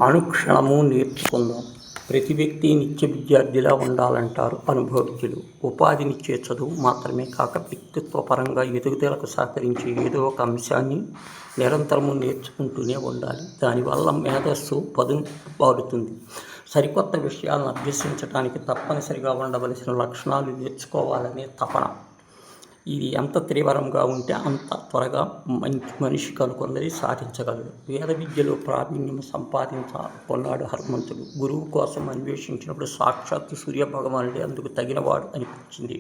అనుక్షణము నేర్చుకుందాం. ప్రతి వ్యక్తి నిత్య విద్యార్థిలా ఉండాలంటారు అనుభవజ్ఞులు. ఉపాధినిచ్చే చదువు మాత్రమే కాక వ్యక్తిత్వపరంగా ఎదుగుదలకు సహకరించే ఏదో ఒక అంశాన్ని నిరంతరము నేర్చుకుంటూనే ఉండాలి. దానివల్ల మేధస్సు పదును పారుతుంది. సరికొత్త విషయాలను అభ్యసించడానికి తప్పనిసరిగా ఉండవలసిన లక్షణాలు నేర్చుకోవాలనే తపన. ఇది ఎంత తీవ్రంగా ఉంటే అంత త్వరగా మనిషి అనుకున్నది సాధించగలడు. వేద విద్యలో ప్రావీణ్యం సంపాదించుకున్నాడు హనుమంతుడు. గురువు కోసం అన్వేషించినప్పుడు సాక్షాత్తు సూర్యభగవానుడే అందుకు తగినవాడు అనిపించింది.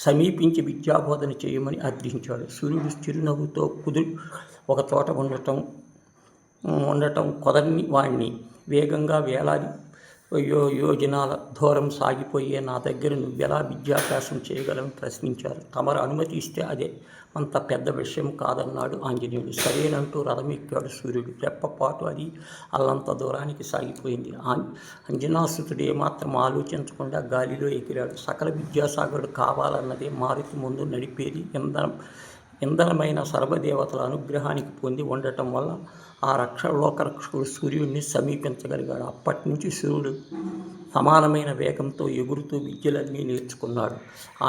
సమీపించి విద్యాబోధన చేయమని అర్థించాడు. సూర్యుడు చిరునవ్వుతో ఒక చోట ఉండటం కుదరని వాణ్ణి వేగంగా వేలాది యోజనాల దూరం సాగిపోయే నా దగ్గర నువ్వెలా విద్యాభ్యాసం చేయగలని ప్రశ్నించారు. తమరు అనుమతి ఇస్తే అదే అంత పెద్ద విషయం కాదన్నాడు ఆంజనేయుడు. సరేనంటూ రథమెక్కాడు సూర్యుడు. రెప్పపాటు అది అల్లంత దూరానికి సాగిపోయింది. అంజనాసుతుడు ఏమాత్రం ఆలోచించకుండా గాలిలో ఎగిరాడు. సకల విద్యాసాగరుడు కావాలన్నదే మారుతి ముందు నడిపేది. ఇంధనమైన సర్వదేవతల అనుగ్రహానికి పొంది ఉండటం వల్ల ఆ లోకరక్షకుడు సూర్యుడిని సమీపించగలిగాడు. అప్పటి నుంచి సూర్యుడు సమానమైన వేగంతో ఎగురుతూ విద్యలన్నీ నేర్చుకున్నాడు.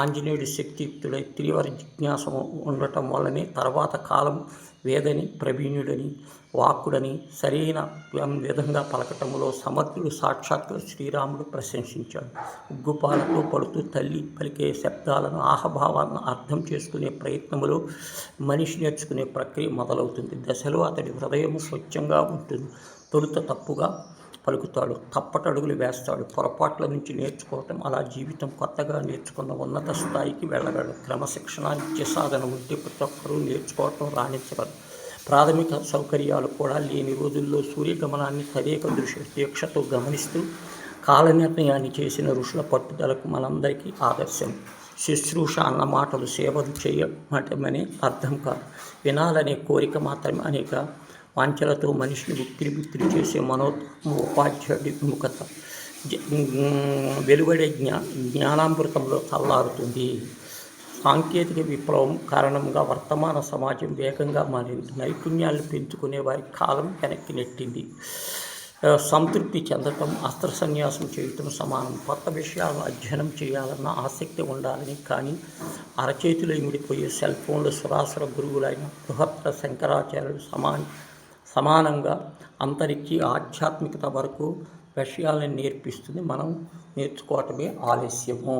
ఆంజనేయుడు శక్తియుక్తుడై తీవ్ర జిజ్ఞాస ఉండటం వల్లనే తర్వాత కాలం వేదని, ప్రవీణుడని, వాక్కుడని, సరైన విధంగా పలకటంలో సమర్థుడు సాక్షాత్తు శ్రీరాముడు ప్రశంసించాడు. ఉగ్గుపాలతో పడుతూ తల్లి పలికే శబ్దాలను, ఆహభావాలను అర్థం చేసుకునే ప్రయత్నంలో మనిషి నేర్చుకునే ప్రక్రియ మొదలవుతుంది. దశలో అతడి హృదయం స్వచ్ఛంగా ఉంటుంది. తొలుత తప్పుగా పలుకుతాడు, తప్పటడుగులు వేస్తాడు. పొరపాట్ల నుంచి నేర్చుకోవటం, అలా జీవితం కొత్తగా నేర్చుకున్న ఉన్నత స్థాయికి వెళ్ళగలడు. క్రమశిక్షణ, నిత్య సాధన ఉంటే ప్రతి ఒక్కరూ నేర్చుకోవటం రాణించగలరు. ప్రాథమిక సౌకర్యాలు కూడా లేని రోజుల్లో సూర్యగమనాన్ని తదేక దీక్షతో గమనిస్తూ కాలనిర్ణయాన్ని చేసిన ఋషుల పట్టుదలకు మనందరికీ ఆదర్శం. శుశ్రూష అన్న మాటలు సేవలు చేయమనే అర్థం కాదు, వినాలనే కోరిక మాత్రమే. అనేక వాంఛలతో మనిషిని ఉక్కిరి చేసే ఉపాధ్యాయుడి విముఖత వెలువడే జ్ఞానామృతంలో చల్లారుతుంది. సాంకేతిక విప్లవం కారణంగా వర్తమాన సమాజం వేగంగా మారింది. నైపుణ్యాలను పెంచుకునే వారి కాలం వెనక్కి నెట్టింది. సంతృప్తి చెందటం, అస్త్ర సన్యాసం చేయటం సమానం. కొత్త విషయాలను అధ్యయనం చేయాలన్న ఆసక్తి ఉండాలని, కానీ అరచేతిలో ఇమిడిపోయే సెల్ ఫోన్లు సురాసుర గురువులైన బృహత్ర శంకరాచార్యులు సమానంగా అంతరించి ఆధ్యాత్మికత వరకు విషయాలను నేర్పిస్తుంది. మనం నేర్చుకోవటమే ఆలస్యము.